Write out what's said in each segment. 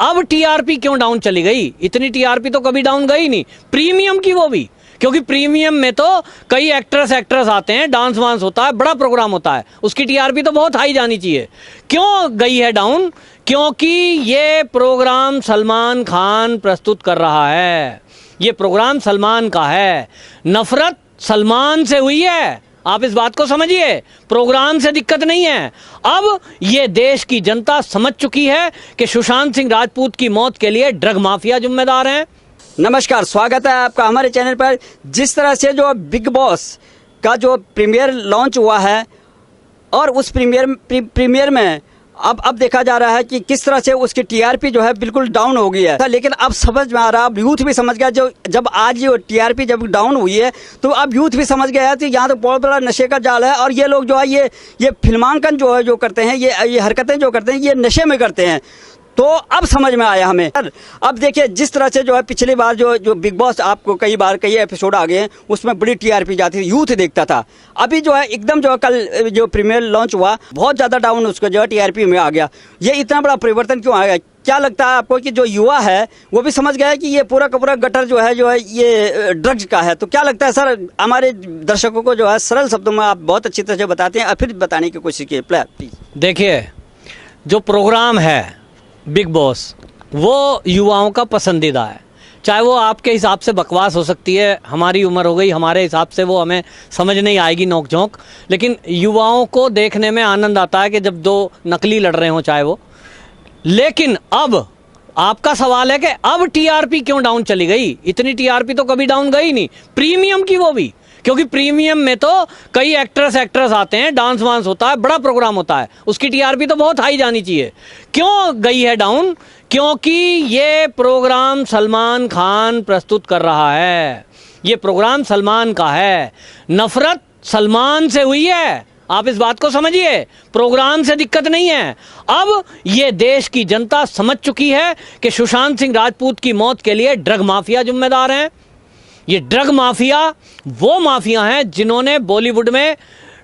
अब टीआरपी क्यों डाउन चली गई? इतनी टीआरपी तो कभी डाउन गई नहीं, प्रीमियम की वो भी, क्योंकि प्रीमियम में तो कई एक्ट्रेस आते हैं, डांस वांस होता है, बड़ा प्रोग्राम होता है, उसकी टीआरपी तो बहुत हाई जानी चाहिए। क्यों गई है डाउन? क्योंकि ये प्रोग्राम सलमान खान प्रस्तुत कर रहा है, ये प्रोग्राम सलमान का है, नफरत सलमान से हुई है, आप इस बात को समझिए, प्रोग्राम से दिक्कत नहीं है। अब ये देश की जनता समझ चुकी है कि सुशांत सिंह राजपूत की मौत के लिए ड्रग माफिया जिम्मेदार हैं। नमस्कार, स्वागत है आपका हमारे चैनल पर। जिस तरह से जो बिग बॉस का जो प्रीमियर लॉन्च हुआ है और उस प्रीमियर में अब देखा जा रहा है कि किस तरह से उसकी टीआरपी जो है बिल्कुल डाउन हो गई है। लेकिन अब समझ में आ रहा है, अब यूथ भी समझ गया, जब आज जो टीआरपी जब डाउन हुई है तो अब यूथ भी समझ गया है कि यहाँ तो बहुत बड़ा नशे का जाल है और ये लोग जो है ये फिल्मांकन जो है जो करते हैं, ये हरकतें जो करते हैं ये नशे में करते हैं। तो अब समझ में आया हमें। अब देखिए जिस तरह से जो है पिछली बार जो बिग बॉस आपको कई एपिसोड आ गए हैं उसमें बड़ी टीआरपी जाती थी, यूथ देखता था। अभी जो है एकदम जो है कल जो प्रीमियर लॉन्च हुआ बहुत ज़्यादा डाउन उसका जो है टीआरपी में आ गया। ये इतना बड़ा परिवर्तन क्यों आ गया? क्या लगता है आपको कि जो युवा है वो भी समझ गया है कि ये पूरा का पूरा गटर जो है ये ड्रग्स का है? तो क्या लगता है सर, हमारे दर्शकों को जो है सरल शब्दों में आप बहुत अच्छी तरह से बताते हैं, फिर बताने की कोशिश कीजिए प्लीज। देखिए, जो प्रोग्राम है बिग बॉस वो युवाओं का पसंदीदा है, चाहे वो आपके हिसाब से बकवास हो सकती है, हमारी उम्र हो गई, हमारे हिसाब से वो हमें समझ नहीं आएगी नोक झोंक, लेकिन युवाओं को देखने में आनंद आता है कि जब दो नकली लड़ रहे हो चाहे वो। लेकिन अब आपका सवाल है कि अब टीआरपी क्यों डाउन चली गई? इतनी टीआरपी तो कभी डाउन गई नहीं, प्रीमियम की वो भी, क्योंकि प्रीमियम में तो कई एक्ट्रेस आते हैं, डांस वांस होता है, बड़ा प्रोग्राम होता है, उसकी टीआरपी तो बहुत हाई जानी चाहिए। क्यों गई है डाउन? क्योंकि ये प्रोग्राम सलमान खान प्रस्तुत कर रहा है, ये प्रोग्राम सलमान का है, नफरत सलमान से हुई है, आप इस बात को समझिए, प्रोग्राम से दिक्कत नहीं है। अब ये देश की जनता समझ चुकी है कि सुशांत सिंह राजपूत की मौत के लिए ड्रग माफिया जिम्मेदार हैं। ये ड्रग माफिया वो माफिया हैं जिन्होंने बॉलीवुड में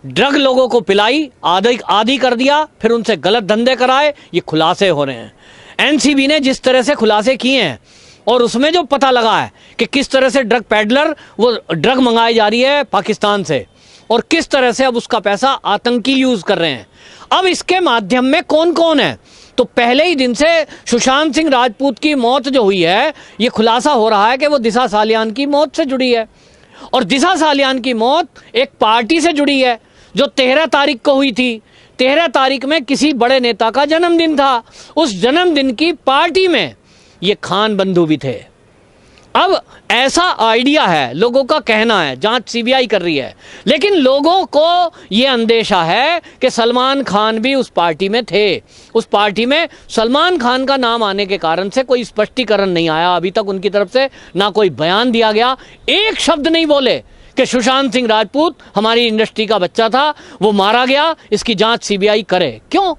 ड्रग लोगों को पिलाई, आदी कर दिया, फिर उनसे गलत धंधे कराए, ये खुलासे हो रहे हैं। एनसीबी ने जिस तरह से खुलासे किए हैं और उसमें जो पता लगा है कि किस तरह से ड्रग पैडलर वो ड्रग मंगाई जा रही है पाकिस्तान से और किस तरह से अब उसका पैसा आतंकी यूज कर रहे हैं। अब इसके माध्यम में कौन कौन है, तो पहले ही दिन से सुशांत सिंह राजपूत की मौत जो हुई है ये खुलासा हो रहा है कि वो दिशा सालियान की मौत से जुड़ी है। और दिशा सालियान की मौत एक पार्टी से जुड़ी है जो 13 तारीख को हुई थी। 13 तारीख में किसी बड़े नेता का जन्मदिन था, उस जन्मदिन की पार्टी में ये खान बंधु भी थे। अब ऐसा आइडिया है, लोगों का कहना है, जांच सीबीआई कर रही है, लेकिन लोगों को यह अंदेशा है कि सलमान खान भी उस पार्टी में थे। उस पार्टी में सलमान खान का नाम आने के कारण से कोई स्पष्टीकरण नहीं आया अभी तक उनकी तरफ से, ना कोई बयान दिया गया, एक शब्द नहीं बोले कि सुशांत सिंह राजपूत हमारी इंडस्ट्री का बच्चा था, वो मारा गया, इसकी जांच सीबीआई करे। क्यों?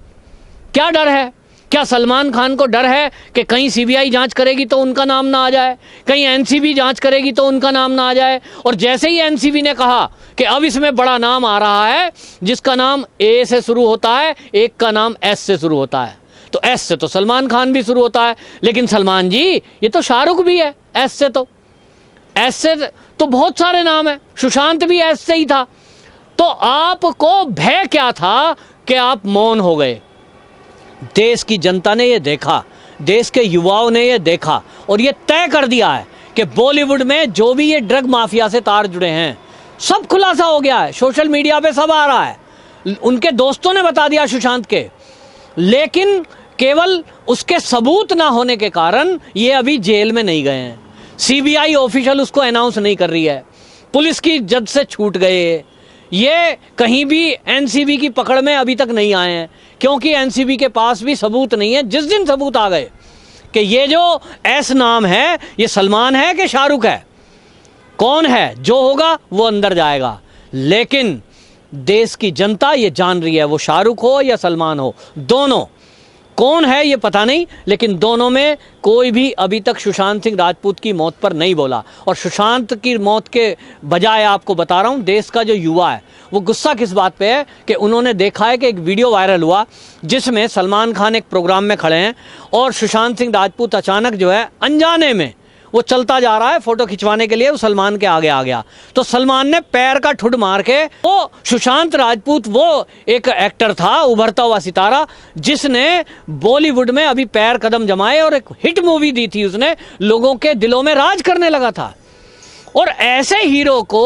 क्या डर है? क्या सलमान खान को डर है कि कहीं सीबीआई जांच करेगी तो उनका नाम ना आ जाए, कहीं एनसीबी जांच करेगी तो उनका नाम ना आ जाए? और जैसे ही एनसीबी ने कहा कि अब इसमें बड़ा नाम आ रहा है जिसका नाम ए से शुरू होता है, एक का नाम एस से शुरू होता है, तो एस से तो सलमान खान भी शुरू होता है, लेकिन सलमान जी ये तो शाहरुख भी है, एस से तो बहुत सारे नाम है, सुशांत भी एस से ही था। तो आपको भय क्या था कि आप मौन हो गए? देश की जनता ने ये देखा, देश के युवाओं ने ये देखा और ये तय कर दिया है कि बॉलीवुड में जो भी ये ड्रग माफिया से तार जुड़े हैं सब खुलासा हो गया है, सोशल मीडिया पे सब आ रहा है। उनके दोस्तों ने बता दिया सुशांत के, लेकिन केवल उसके सबूत ना होने के कारण ये अभी जेल में नहीं गए हैं। सीबीआई ऑफिशियल उसको अनाउंस नहीं कर रही है, पुलिस की जद से छूट गए, ये कहीं भी एनसीबी की पकड़ में अभी तक नहीं आए हैं, क्योंकि एनसीबी के पास भी सबूत नहीं है। जिस दिन सबूत आ गए कि ये जो एस नाम है ये सलमान है कि शाहरुख है, कौन है, जो होगा वो अंदर जाएगा। लेकिन देश की जनता ये जान रही है, वो शाहरुख हो या सलमान हो, दोनों कौन है ये पता नहीं, लेकिन दोनों में कोई भी अभी तक सुशांत सिंह राजपूत की मौत पर नहीं बोला। और सुशांत की मौत के बजाय आपको बता रहा हूँ, देश का जो युवा है वो गुस्सा किस बात पे है कि उन्होंने देखा है कि एक वीडियो वायरल हुआ जिसमें सलमान खान एक प्रोग्राम में खड़े हैं और सुशांत सिंह राजपूत अचानक जो है अनजाने में वो चलता जा रहा है फोटो खिंचवाने के लिए, वो सलमान के आगे आ गया, तो सलमान ने पैर का ठुड मार के, वो सुशांत राजपूत वो एक एक्टर था, उभरता हुआ सितारा, जिसने बॉलीवुड में अभी पैर कदम जमाए और एक हिट मूवी दी थी, उसने लोगों के दिलों में राज करने लगा था। और ऐसे हीरो को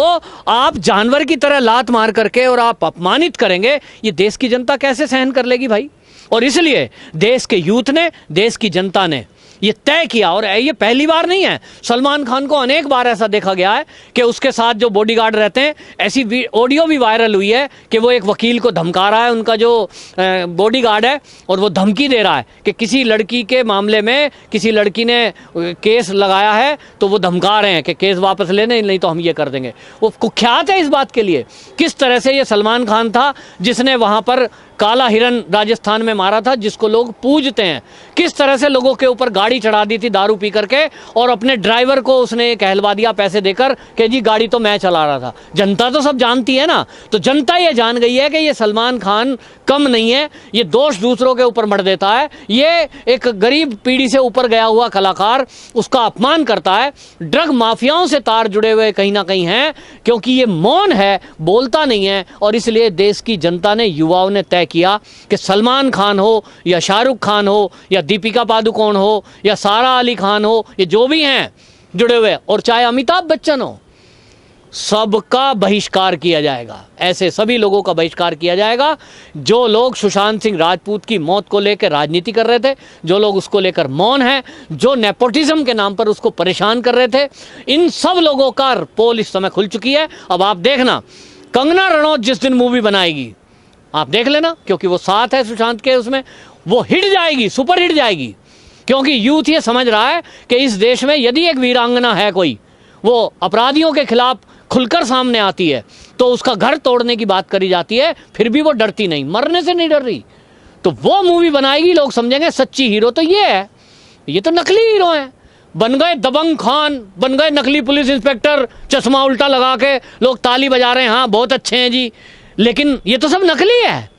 आप जानवर की तरह लात मार करके और आप अपमानित करेंगे, ये देश की जनता कैसे सहन कर लेगी भाई। और इसलिए देश के यूथ ने, देश की जनता ने ये तय किया, और ये पहली बार नहीं है, सलमान खान को अनेक बार ऐसा देखा गया है कि उसके साथ जो बॉडीगार्ड रहते हैं, ऐसी ऑडियो भी वायरल हुई है कि वो एक वकील को धमका रहा है, उनका जो बॉडीगार्ड है, और वो धमकी दे रहा है कि किसी लड़की के मामले में किसी लड़की ने केस लगाया है तो वो धमका रहे हैं कि केस वापस लेने, नहीं तो हम ये कर देंगे। वो कुख्यात है इस बात के लिए किस तरह से ये सलमान खान था जिसने वहाँ पर काला हिरन राजस्थान में मारा था, जिसको लोग पूजते हैं, किस तरह से लोगों के ऊपर गाड़ी चढ़ा दी थी दारू पी करके, और अपने ड्राइवर को उसने कहलवा दिया पैसे देकर कि जी गाड़ी तो मैं चला रहा था। जनता तो सब जानती है ना, तो जनता ये जान गई है कि ये सलमान खान कम नहीं है, ये दोष दूसरों के ऊपर मढ़ देता है, ये एक गरीब पीढ़ी से ऊपर गया हुआ कलाकार, उसका अपमान करता है, ड्रग माफियाओं से तार जुड़े हुए कहीं ना कहीं हैं, क्योंकि ये मौन है, बोलता नहीं है। और इसलिए देश की जनता ने, युवाओं ने तय किया कि सलमान खान हो या शाहरुख खान हो या दीपिका पादुकोण हो या सारा अली खान हो, ये जो भी हैं जुड़े हुए, और चाहे अमिताभ बच्चन हो, सबका बहिष्कार किया जाएगा। ऐसे सभी लोगों का बहिष्कार किया जाएगा जो लोग सुशांत सिंह राजपूत की मौत को लेकर राजनीति कर रहे थे, जो लोग उसको लेकर मौन हैं, जो नेपोटिज्म के नाम पर उसको परेशान कर रहे थे। इन सब लोगों का पोल इस समय खुल चुकी है। अब आप देखना, कंगना रनौत जिस दिन मूवी बनाएगी, आप देख लेना, क्योंकि वो साथ है सुशांत के, उसमें वो हिट जाएगी, सुपर हिट जाएगी, क्योंकि यूथ ये समझ रहा है कि इस देश में यदि एक वीरांगना है कोई, वो अपराधियों के खिलाफ खुलकर सामने आती है तो उसका घर तोड़ने की बात करी जाती है, फिर भी वो डरती नहीं, मरने से नहीं डर रही, तो वो मूवी बनाएगी, लोग समझेंगे सच्ची हीरो तो ये है, ये तो नकली हीरो हैं, बन गए दबंग खान, बन गए नकली पुलिस इंस्पेक्टर, चश्मा उल्टा लगा के लोग ताली बजा रहे हैं, हाँ बहुत अच्छे हैं जी, लेकिन ये तो सब नकली है।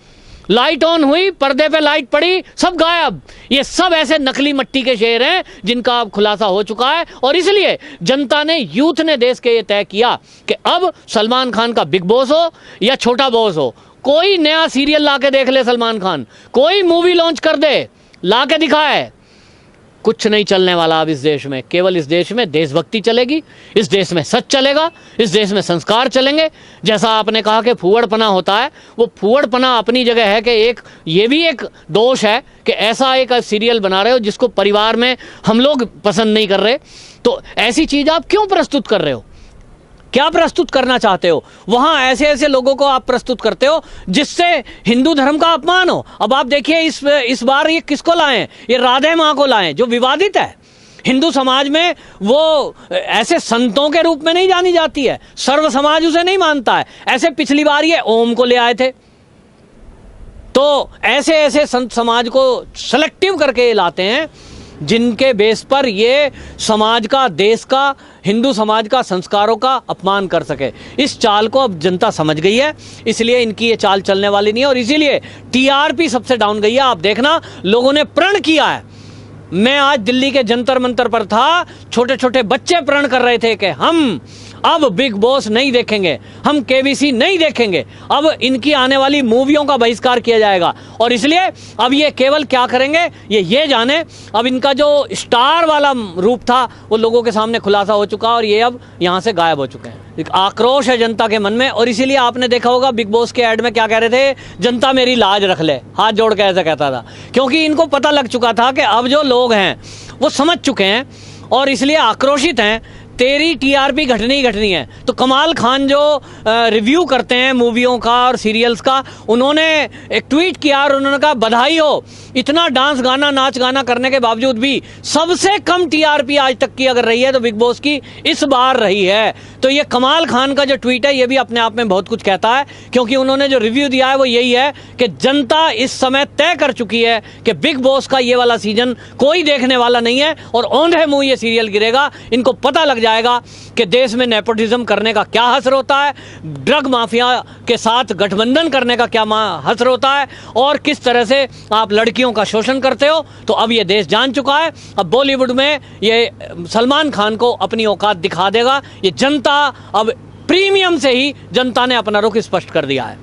लाइट ऑन हुई, पर्दे पे लाइट पड़ी, सब गायब। ये सब ऐसे नकली मट्टी के शेर हैं जिनका अब खुलासा हो चुका है। और इसलिए जनता ने, यूथ ने देश के ये तय किया कि अब सलमान खान का बिग बॉस हो या छोटा बॉस हो, कोई नया सीरियल ला के देख ले सलमान खान, कोई मूवी लॉन्च कर दे, ला के दिखाए, कुछ नहीं चलने वाला अब इस देश में। केवल इस देश में देशभक्ति चलेगी, इस देश में सच चलेगा, इस देश में संस्कार चलेंगे। जैसा आपने कहा कि फूहड़पना होता है, वो फूहड़पना अपनी जगह है कि एक ये भी एक दोष है कि ऐसा एक सीरियल बना रहे हो जिसको परिवार में हम लोग पसंद नहीं कर रहे, तो ऐसी चीज़ आप क्यों प्रस्तुत कर रहे हो, क्या प्रस्तुत करना चाहते हो? वहां ऐसे ऐसे लोगों को आप प्रस्तुत करते हो जिससे हिंदू धर्म का अपमान हो। अब आप देखिए इस बार ये किसको लाए, ये राधे माँ को लाए जो विवादित है। हिंदू समाज में वो ऐसे संतों के रूप में नहीं जानी जाती है, सर्व समाज उसे नहीं मानता है। ऐसे पिछली बार ये ओम को ले आए थे, तो ऐसे ऐसे संत समाज को सेलेक्टिव करके लाते हैं जिनके बेस पर ये समाज का, देश का, हिंदू समाज का, संस्कारों का अपमान कर सके। इस चाल को अब जनता समझ गई है, इसलिए इनकी ये चाल चलने वाली नहीं है और इसीलिए टीआरपी सबसे डाउन गई है। आप देखना, लोगों ने प्रण किया है। मैं आज दिल्ली के जंतर मंतर पर था, छोटे छोटे बच्चे प्रण कर रहे थे कि हम अब बिग बॉस नहीं देखेंगे, हम केबीसी नहीं देखेंगे, अब इनकी आने वाली मूवियों का बहिष्कार किया जाएगा। और इसलिए अब ये केवल क्या करेंगे ये जाने, अब इनका जो स्टार वाला रूप था वो लोगों के सामने खुलासा हो चुका और ये अब यहाँ से गायब हो चुके हैं। एक आक्रोश है जनता के मन में और इसीलिए आपने देखा होगा बिग बॉस के ऐड में क्या कह रहे थे, जनता मेरी लाज रख ले, हाथ जोड़ के ऐसा कहता था, क्योंकि इनको पता लग चुका था कि अब जो लोग हैं वो समझ चुके हैं और इसलिए आक्रोशित हैं तेरी टीआरपी घटनी ही घटनी है। तो कमाल खान जो रिव्यू करते हैं मूवियों का और सीरियल्स का, उन्होंने एक ट्वीट किया और उन्होंने कहा बधाई हो, इतना डांस गाना नाच गाना करने के बावजूद भी सबसे कम टीआरपी आज तक की अगर रही है तो बिग बॉस की इस बार रही है। तो ये कमाल खान का जो ट्वीट है ये भी अपने आप में बहुत कुछ कहता है, क्योंकि उन्होंने जो रिव्यू दिया है वो यही है कि जनता इस समय तय कर चुकी है कि बिग बॉस का ये वाला सीजन कोई देखने वाला नहीं है और औंधे मुंह ये सीरियल गिरेगा। इनको पता लग जाएगा कि देश में नेपोटिज्म करने का क्या हसर होता है, ड्रग माफिया के साथ गठबंधन करने का क्या हसर होता है और किस तरह से आप लड़कियों का शोषण करते हो। तो अब ये देश जान चुका है। अब बॉलीवुड में ये सलमान खान को अपनी औकात दिखा देगा। ये जनता अब प्रीमियम से ही जनता ने अपना रुख स्पष्ट कर दिया है।